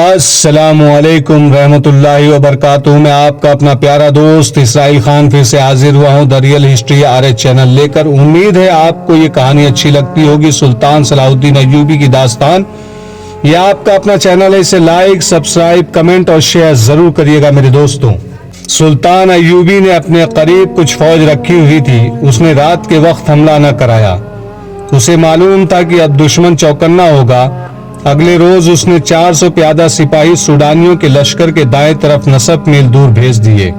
السلام علیکم رحمۃ اللہ وبرکاتہ۔ میں آپ کا اپنا پیارا دوست اسرائیل خان پھر سے حاضر ہوا ہوں the real history RH channel لے کر۔ امید ہے آپ کو یہ کہانی اچھی لگتی ہوگی، سلطان صلاح الدین ایوبی کی داستان۔ یہ آپ کا اپنا چینل ہے، اسے لائک، سبسکرائب، کمنٹ اور شیئر ضرور کریے گا میرے دوستوں۔ سلطان ایوبی نے اپنے قریب کچھ فوج رکھی ہوئی تھی۔ اس نے رات کے وقت حملہ نہ کرایا، اسے معلوم تھا کہ اب دشمن چوکنا ہوگا۔ اگلے روز اس نے 400 پیادہ سپاہی سوڈانیوں کے لشکر کے دائیں طرف نصف میل دور بھیج دیے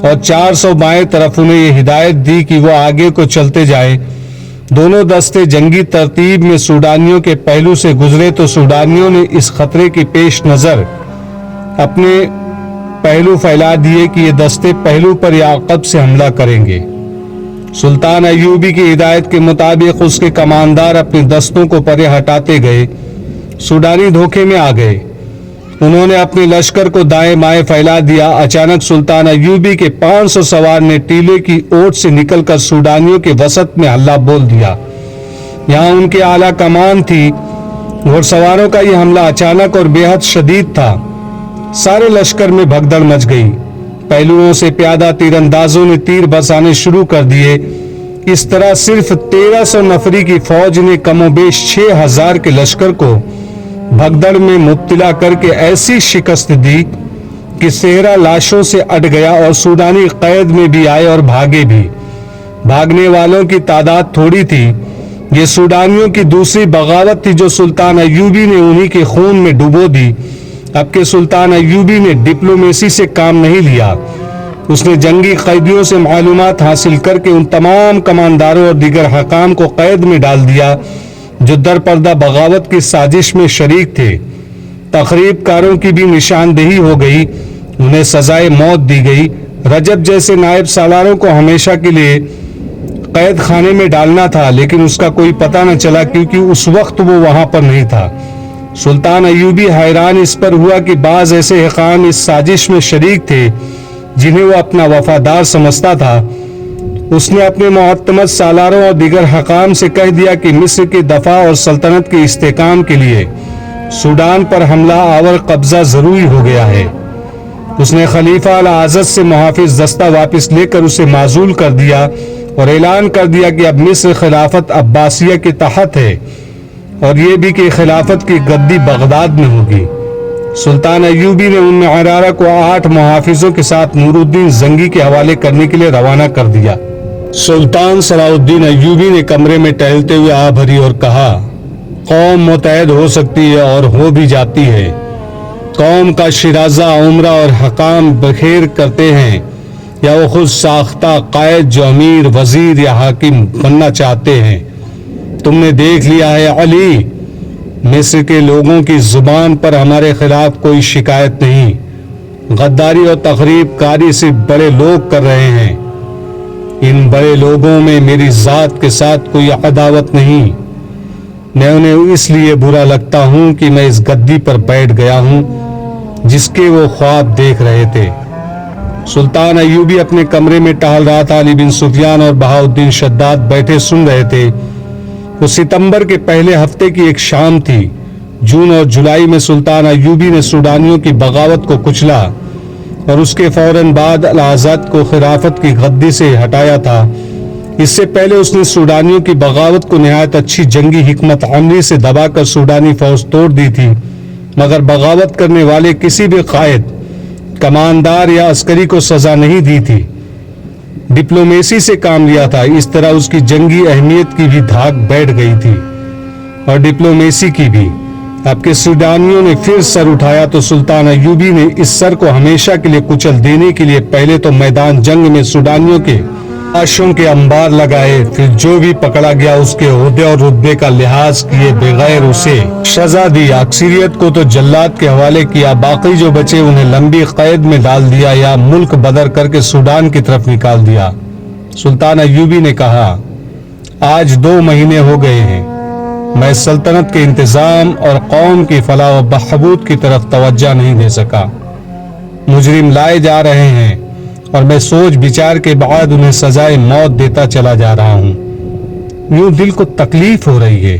اور 400 بائیں طرف انہیں یہ ہدایت دی کہ وہ آگے کو چلتے جائیں۔ دونوں دستے جنگی ترتیب میں سوڈانیوں کے پہلو سے گزرے تو سوڈانیوں نے اس خطرے کی پیش نظر اپنے پہلو پھیلا دیے کہ یہ دستے پہلو پر یا عقب سے حملہ کریں گے۔ سلطان ایوبی کی ہدایت کے مطابق اس کے کماندار اپنے دستوں کو پرے ہٹاتے گئے۔ سوڈانی دھوکے میں آ گئے، انہوں نے اپنے لشکر کو دائیں بائیں پھیلا دیا۔ اچانک سلطان ایوبی کے 500 سوار نے ٹیلے کی اوٹ سے نکل کر سوڈانیوں کے وسط میں حلہ بول دیا۔ یہاں ان کے اعلیٰ کمان تھی۔ گھڑ سواروں کا یہ حملہ اچانک اور بے حد شدید تھا، سارے لشکر میں بھگدڑ مچ گئی۔ پہلوؤں سے پیادہ تیر اندازوں نے تیر برسانے شروع کر دیے۔ اس طرح صرف 1300 نفری کی فوج نے کم و بیش 6000 کے لشکر کو بھگدڑ میں مبتلا کر کے ایسی شکست دی کہ صحرا لاشوں سے اٹ گیا اور سوڈانی قید میں بھی آئے اور بھاگے بھی۔ بھاگنے والوں کی تعداد تھوڑی تھی۔ یہ سوڈانیوں کی دوسری بغاوت تھی جو سلطان ایوبی نے انہی کے خون میں ڈبو دی۔ اب کہ سلطان ایوبی نے ڈپلومیسی سے کام نہیں لیا، اس نے جنگی قیدیوں سے معلومات حاصل کر کے ان تمام کمانداروں اور دیگر حکام کو قید میں ڈال دیا جو در پردہ بغاوت کی سازش میں شریک تھے۔ تخریب کاروں کی بھی نشاندہی ہو گئی، انہیں سزائے موت دی گئی۔ رجب جیسے نائب سالاروں کو ہمیشہ کے لیے قید خانے میں ڈالنا تھا، لیکن اس کا کوئی پتہ نہ چلا کیونکہ اس وقت وہ وہاں پر نہیں تھا۔ سلطان ایوبی حیران اس پر ہوا کہ بعض ایسے حکام اس سازش میں شریک تھے جنہیں وہ اپنا وفادار سمجھتا تھا۔ اس نے اپنے معتمد سالاروں اور دیگر حکام سے کہہ دیا کہ مصر کے دفاع اور سلطنت کے استحکام کے لیے سوڈان پر حملہ آور قبضہ ضروری ہو گیا ہے۔ اس نے خلیفہ الاعزت سے محافظ دستہ واپس لے کر اسے معزول کر دیا اور اعلان کر دیا کہ اب مصر خلافت عباسیہ کے تحت ہے اور یہ بھی کہ خلافت کی گدی بغداد میں ہوگی۔ سلطان ایوبی نے ان معرارہ کو 8 محافظوں کے ساتھ نور الدین زنگی کے حوالے کرنے کے لیے روانہ کر دیا۔ سلطان صلاح الدین ایوبی نے کمرے میں ٹہلتے ہوئے آہ بھری اور کہا، قوم متحد ہو سکتی ہے اور ہو بھی جاتی ہے۔ قوم کا شیرازہ عمرہ اور حکام بخیر کرتے ہیں، یا وہ خود ساختہ قائد جو امیر، وزیر یا حاکم بننا چاہتے ہیں۔ تم نے دیکھ لیا ہے علی، مصر کے لوگوں کی زبان پر ہمارے خلاف کوئی شکایت نہیں۔ غداری اور تخریب کاری صرف بڑے لوگ کر رہے ہیں۔ ان بڑے لوگوں میں میری ذات کے ساتھ کوئی عداوت نہیں۔ میں انہیں اس لیے برا لگتا ہوں کہ میں اس گدی پر بیٹھ گیا ہوں جس کے وہ خواب دیکھ رہے تھے۔ سلطان ایوبی اپنے کمرے میں ٹہل رہا تھا۔ علی بن سفیان اور بہاؤالدین شداد بیٹھے سن رہے تھے۔ وہ ستمبر کے پہلے ہفتے کی ایک شام تھی۔ جون اور جولائی میں سلطان ایوبی نے سوڈانیوں کی بغاوت کو کچلا اور اس کے فوراً بعد الاعزت کو خلافت کی گدی سے ہٹایا تھا۔ اس سے پہلے اس نے سوڈانیوں کی بغاوت کو نہایت اچھی جنگی حکمت عملی سے دبا کر سوڈانی فوج توڑ دی تھی، مگر بغاوت کرنے والے کسی بھی قائد، کماندار یا عسکری کو سزا نہیں دی تھی۔ ڈپلومیسی سے کام لیا تھا۔ اس طرح اس کی جنگی اہمیت کی بھی دھاک بیٹھ گئی تھی اور ڈپلومیسی کی بھی۔ اب کہ سوڈانیوں نے پھر سر اٹھایا تو سلطان ایوبی نے اس سر کو ہمیشہ کے لیے کچل دینے کے لیے پہلے تو میدان جنگ میں سوڈانیوں کے لاشوں کے انبار لگائے، پھر جو بھی پکڑا گیا اس کے عہدے اور رتبے کا لحاظ کیے بغیر اسے سزا دی۔ اکثریت کو تو جلاد کے حوالے کیا، باقی جو بچے انہیں لمبی قید میں ڈال دیا یا ملک بدر کر کے سوڈان کی طرف نکال دیا۔ سلطان ایوبی نے کہا، آج 2 مہینے ہو گئے ہیں میں سلطنت کے انتظام اور قوم کی فلاح و بہبود کی طرف توجہ نہیں دے سکا۔ مجرم لائے جا رہے ہیں اور میں سوچ بچار کے بعد انہیں سزائے موت دیتا چلا جا رہا ہوں۔ یوں دل کو تکلیف ہو رہی ہے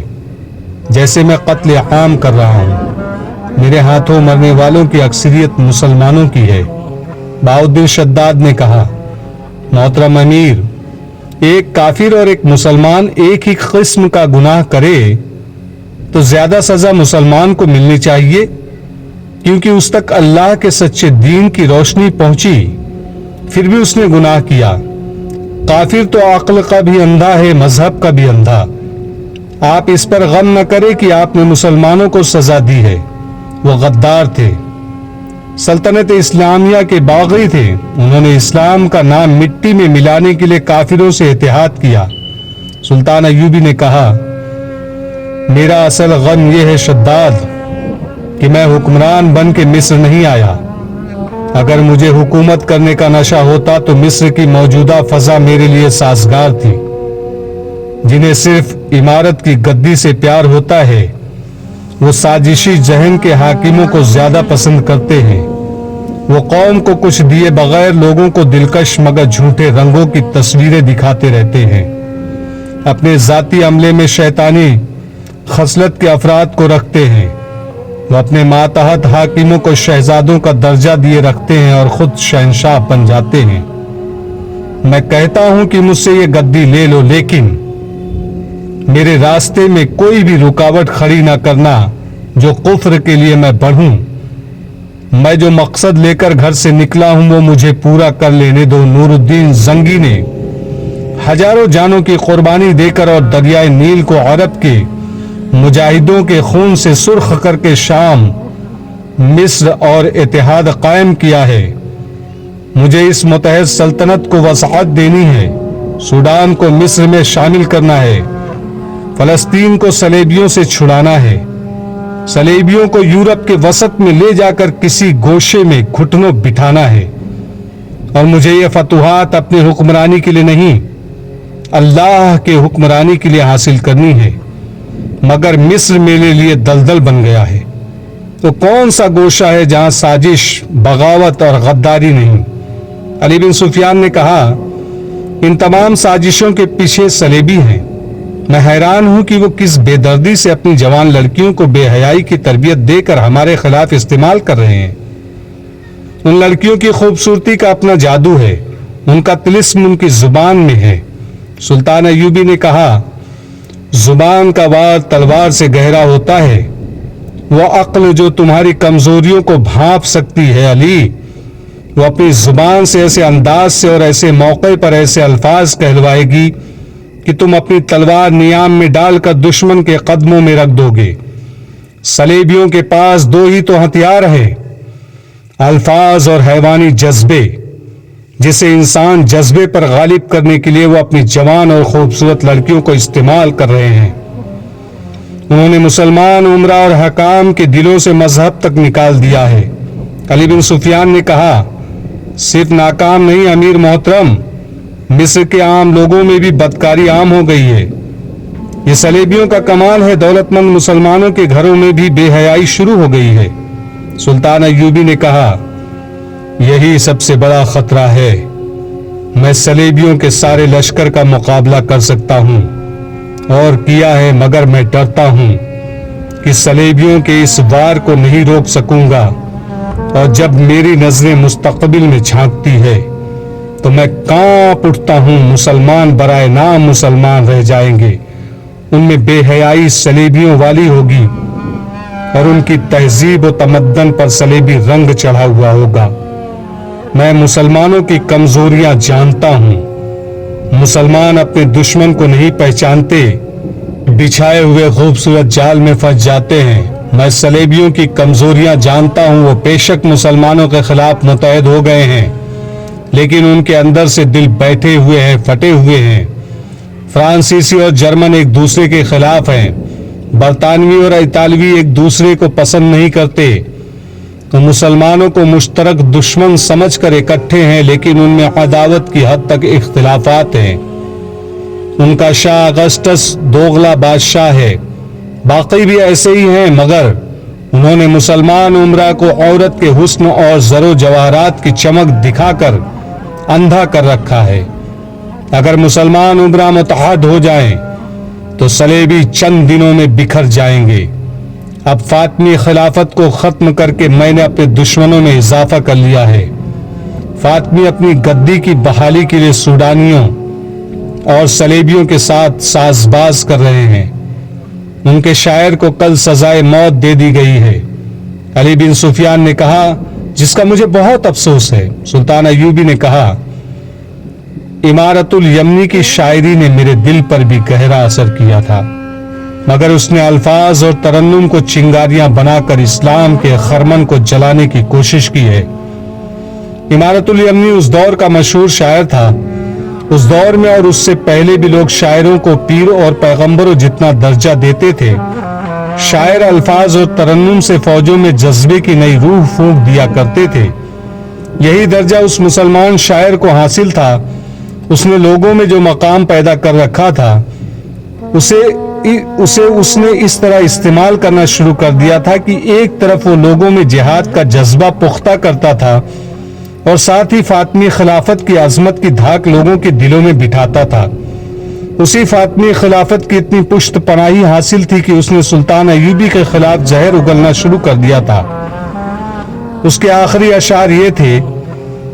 جیسے میں قتل عام کر رہا ہوں۔ میرے ہاتھوں مرنے والوں کی اکثریت مسلمانوں کی ہے۔ بہاؤالدین شداد نے کہا، محترم امیر، ایک کافر اور ایک مسلمان ایک ہی قسم کا گناہ کرے تو زیادہ سزا مسلمان کو ملنی چاہیے، کیونکہ اس تک اللہ کے سچے دین کی روشنی پہنچی، پھر بھی اس نے گناہ کیا۔ کافر تو عقل کا بھی اندھا ہے، مذہب کا بھی اندھا۔ آپ اس پر غم نہ کریں کہ آپ نے مسلمانوں کو سزا دی ہے، وہ غدار تھے، سلطنت اسلامیہ کے باغی تھے، انہوں نے اسلام کا نام مٹی میں ملانے کے لیے کافروں سے اتحاد کیا۔ سلطان ایوبی نے کہا، میرا اصل غم یہ ہے شداد کہ میں حکمران بن کے مصر نہیں آیا۔ اگر مجھے حکومت کرنے کا نشہ ہوتا تو مصر کی موجودہ فضا میرے لیے سازگار تھی۔ جنہیں صرف عمارت کی گدی سے پیار ہوتا ہے، وہ سازشی ذہن کے حاکموں کو زیادہ پسند کرتے ہیں۔ وہ قوم کو کچھ دیے بغیر لوگوں کو دلکش مگر جھوٹے رنگوں کی تصویریں دکھاتے رہتے ہیں۔ اپنے ذاتی عملے میں شیطانی خصلت کے افراد کو رکھتے ہیں۔ وہ اپنے ماتحت حاکموں کو شہزادوں کا درجہ دیے رکھتے ہیں اور خود شہنشاہ بن جاتے ہیں۔ میں کہتا ہوں کہ مجھ سے یہ گدی لے لو، لیکن میرے راستے میں کوئی بھی رکاوٹ کھڑی نہ کرنا جو کفر کے لیے میں بڑھوں۔ میں جو مقصد لے کر گھر سے نکلا ہوں وہ مجھے پورا کر لینے دو۔ نور الدین زنگی نے ہزاروں جانوں کی قربانی دے کر اور دریائے نیل کو عرب کے مجاہدوں کے خون سے سرخ کر کے شام، مصر اور اتحاد قائم کیا ہے۔ مجھے اس متحد سلطنت کو وسعت دینی ہے، سوڈان کو مصر میں شامل کرنا ہے، فلسطین کو صلیبیوں سے چھڑانا ہے، صلیبیوں کو یورپ کے وسط میں لے جا کر کسی گوشے میں گھٹنوں بٹھانا ہے۔ اور مجھے یہ فتوحات اپنی حکمرانی کے لیے نہیں، اللہ کے حکمرانی کے لیے حاصل کرنی ہے۔ مگر مصر میرے لیے دلدل بن گیا ہے۔ تو کون سا گوشہ ہے جہاں سازش، بغاوت اور غداری نہیں؟ علی بن سفیان نے کہا، ان تمام سازشوں کے پیچھے صلیبی ہیں۔ میں حیران ہوں کہ وہ کس بے دردی سے اپنی جوان لڑکیوں کو بے حیائی کی تربیت دے کر ہمارے خلاف استعمال کر رہے ہیں۔ ان لڑکیوں کی خوبصورتی کا اپنا جادو ہے، ان کا طلسم ان کی زبان میں ہے۔ سلطان ایوبی نے کہا، زبان کا وار تلوار سے گہرا ہوتا ہے۔ وہ عقل جو تمہاری کمزوریوں کو بھانپ سکتی ہے علی، وہ اپنی زبان سے ایسے انداز سے اور ایسے موقع پر ایسے الفاظ کہلوائے گی کہ تم اپنی تلوار نیام میں ڈال کر دشمن کے قدموں میں رکھ دو گے۔ صلیبیوں کے پاس دو ہی تو ہتھیار ہیں، الفاظ اور حیوانی جذبے، جسے انسان جذبے پر غالب کرنے کے لیے وہ اپنی جوان اور خوبصورت لڑکیوں کو استعمال کر رہے ہیں۔ انہوں نے مسلمان عمرا اور حکام کے دلوں سے مذہب تک نکال دیا ہے۔ علی بن سفیان نے کہا، صرف ناکام نہیں امیر محترم، مصر کے عام لوگوں میں بھی بدکاری عام ہو گئی ہے۔ یہ صلیبیوں کا کمال ہے، دولت مند مسلمانوں کے گھروں میں بھی بے حیائی شروع ہو گئی ہے۔ سلطان ایوبی نے کہا، یہی سب سے بڑا خطرہ ہے۔ میں صلیبیوں کے سارے لشکر کا مقابلہ کر سکتا ہوں اور کیا ہے، مگر میں ڈرتا ہوں کہ صلیبیوں کے اس وار کو نہیں روک سکوں گا، اور جب میری نظریں مستقبل میں جھانکتی ہے تو میں کانپ اٹھتا ہوں۔ مسلمان برائے نام مسلمان رہ جائیں گے، ان میں بے حیائی صلیبیوں والی ہوگی اور ان کی تہذیب و تمدن پر صلیبی رنگ چڑھا ہوا ہوگا۔ میں مسلمانوں کی کمزوریاں جانتا ہوں۔ مسلمان اپنے دشمن کو نہیں پہچانتے، بچھائے ہوئے خوبصورت جال میں پھنس جاتے ہیں۔ میں صلیبیوں کی کمزوریاں جانتا ہوں، وہ بے شک مسلمانوں کے خلاف متحد ہو گئے ہیں، لیکن ان کے اندر سے دل بیٹھے ہوئے ہیں، پھٹے ہوئے ہیں۔ فرانسیسی اور جرمن ایک دوسرے کے خلاف ہیں، برطانوی اور اطالوی ایک دوسرے کو پسند نہیں کرتے۔ تو مسلمانوں کو مشترک دشمن سمجھ کر اکٹھے ہیں، لیکن ان میں عداوت کی حد تک اختلافات ہیں۔ ان کا شاہ اگسٹس دوغلا بادشاہ ہے، باقی بھی ایسے ہی ہیں، مگر انہوں نے مسلمان عمرا کو عورت کے حسن اور زر و جواہرات کی چمک دکھا کر اندھا کر رکھا ہے۔ اگر مسلمان عمرا متحد ہو جائیں تو صلیبی چند دنوں میں بکھر جائیں گے۔ اب فاطمی خلافت کو ختم کر کے میں نے اپنے دشمنوں میں اضافہ کر لیا ہے۔ فاطمی اپنی گدی کی بحالی کے لیے سوڈانیوں اور صلیبیوں کے ساتھ ساز باز کر رہے ہیں۔ ان کے شاعر کو کل سزائے موت دے دی گئی ہے۔ علی بن سفیان نے کہا، جس کا مجھے بہت افسوس ہے۔ سلطان ایوبی نے کہا، امارت الیمنی کی شاعری نے میرے دل پر بھی گہرا اثر کیا تھا، مگر اس نے الفاظ اور ترنم کو چنگاریاں بنا کر اسلام کے خرمن کو جلانے کی کوشش کی ہے۔ امارت الیمنی اس دور کا مشہور شاعر تھا۔ اس دور میں اور اس سے پہلے بھی لوگ شاعروں کو پیر اور پیغمبروں جتنا درجہ دیتے تھے۔ شاعر الفاظ اور ترنم سے فوجوں میں جذبے کی نئی روح پھونک دیا کرتے تھے۔ یہی درجہ اس مسلمان شاعر کو حاصل تھا۔ اس نے لوگوں میں جو مقام پیدا کر رکھا تھا اسے اس نے اس طرح استعمال کرنا شروع کر دیا تھا کہ ایک طرف وہ لوگوں میں جہاد کا جذبہ پختہ کرتا تھا اور ساتھ ہی فاطمی خلافت کی عظمت کی دھاک لوگوں کے دلوں میں بٹھاتا تھا۔ اسی فاطمی خلافت کی اتنی پشت پناہی حاصل تھی کہ اس نے سلطان ایوبی کے خلاف زہر اگلنا شروع کر دیا تھا۔ اس کے آخری اشعار یہ تھے،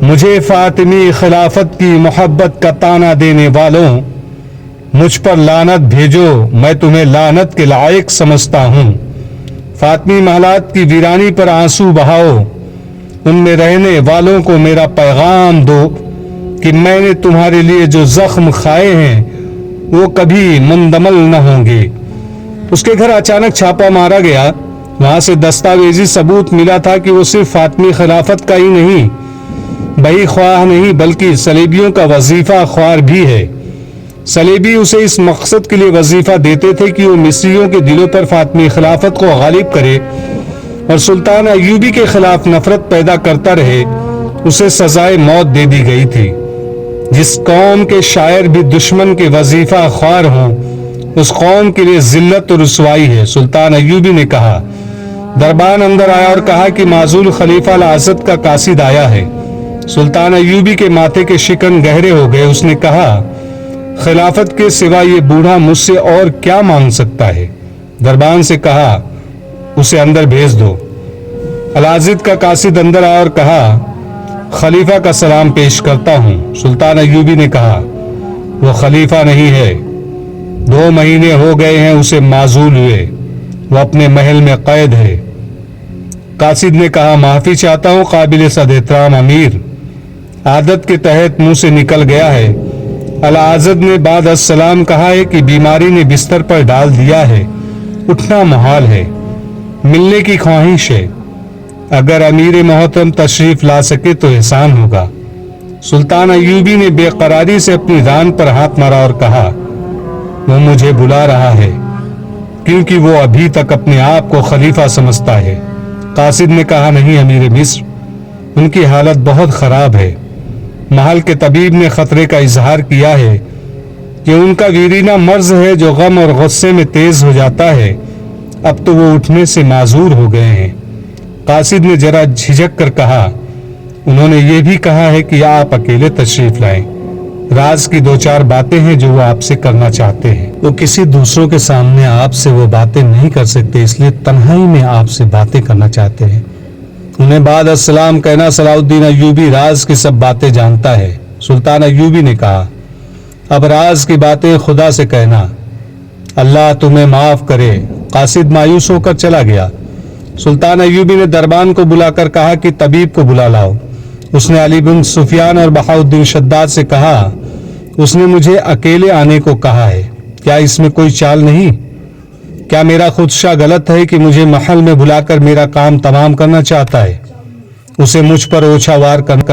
مجھے فاطمی خلافت کی محبت کا تانا دینے والوں، مجھ پر لعنت بھیجو، میں تمہیں لعنت کے لائق سمجھتا ہوں۔ فاطمی محلات کی ویرانی پر آنسو بہاؤ، ان میں رہنے والوں کو میرا پیغام دو کہ میں نے تمہارے لیے جو زخم کھائے ہیں وہ کبھی مندمل نہ ہوں گے۔ اس کے گھر اچانک چھاپا مارا گیا۔ وہاں سے دستاویزی ثبوت ملا تھا کہ وہ صرف فاطمی خلافت کا ہی نہیں، بہی خواہ نہیں، بلکہ صلیبیوں کا وظیفہ خوار بھی ہے۔ صلیبی اسے اس مقصد کے لیے وظیفہ دیتے تھے کہ وہ مصریوں کے دلوں پر فاطمی خلافت کو غالب کرے اور سلطان ایوبی کے خلاف نفرت پیدا کرتا رہے۔ اسے سزائے موت دے دی گئی تھی۔ جس قوم کے شاعر بھی دشمن کے وظیفہ خوار ہوں، اس قوم کے لیے ذلت اور رسوائی ہے۔ سلطان ایوبی نے کہا، دربان اندر آیا اور کہا کہ معزول خلیفہ العزت کا قاصد آیا ہے۔ سلطان ایوبی کے ماتھے کے شکن گہرے ہو گئے۔ اس نے کہا، خلافت کے سوا یہ بوڑھا مجھ سے اور کیا مانگ سکتا ہے؟ دربان سے کہا، اسے اندر بھیج دو۔ العزت کا قاصد اندر آیا اور کہا، خلیفہ کا سلام پیش کرتا ہوں۔ سلطان ایوبی نے کہا، وہ خلیفہ نہیں ہے، 2 مہینے ہو گئے ہیں اسے معزول ہوئے، وہ اپنے محل میں قید ہے۔ قاصد نے کہا، معافی چاہتا ہوں قابل صد احترام امیر، عادت کے تحت منہ سے نکل گیا ہے۔ العزت نے بعد السلام کہا ہے کہ بیماری نے بستر پر ڈال دیا ہے، اٹھنا محال ہے، ملنے کی خواہش ہے، اگر امیر محترم تشریف لا سکے تو احسان ہوگا۔ سلطان ایوبی نے بے قراری سے اپنی ران پر ہاتھ مارا اور کہا، وہ مجھے بلا رہا ہے کیونکہ وہ ابھی تک اپنے آپ کو خلیفہ سمجھتا ہے۔ قاصد نے کہا، نہیں امیر مصر، ان کی حالت بہت خراب ہے۔ محل کے طبیب نے خطرے کا اظہار کیا ہے کہ ان کا ویرینہ مرض ہے جو غم اور غصے میں تیز ہو جاتا ہے، اب تو وہ اٹھنے سے معذور ہو گئے ہیں۔ قاصد نے ذرا جھجک کر کہا، انہوں نے یہ بھی کہا ہے کہ آپ اکیلے تشریف لائیں، راز کی 2-4 باتیں ہیں جو وہ آپ سے کرنا چاہتے ہیں۔ وہ کسی دوسروں کے سامنے آپ سے وہ باتیں نہیں کر سکتے، اس لیے تنہائی میں آپ سے باتیں کرنا چاہتے ہیں۔ انہیں بعد السلام کہنا، صلاح الدین ایوبی راز کی سب باتیں جانتا ہے۔ سلطان ایوبی نے کہا، اب راز کی باتیں خدا سے کہنا، اللہ تمہیں معاف کرے۔ قاصد مایوس ہو کر چلا گیا۔ سلطان ایوبی نے دربان کو بلا کر کہا کہ طبیب کو بلا لاؤ۔ اس نے علی بن سفیان اور بہاؤالدین شداد سے کہا، اس نے مجھے اکیلے آنے کو کہا ہے، کیا اس میں کوئی چال نہیں؟ کیا میرا خدشہ غلط ہے کہ مجھے محل میں بلا کر میرا کام تمام کرنا چاہتا ہے؟ اسے مجھ پر اوچھا وار کرنا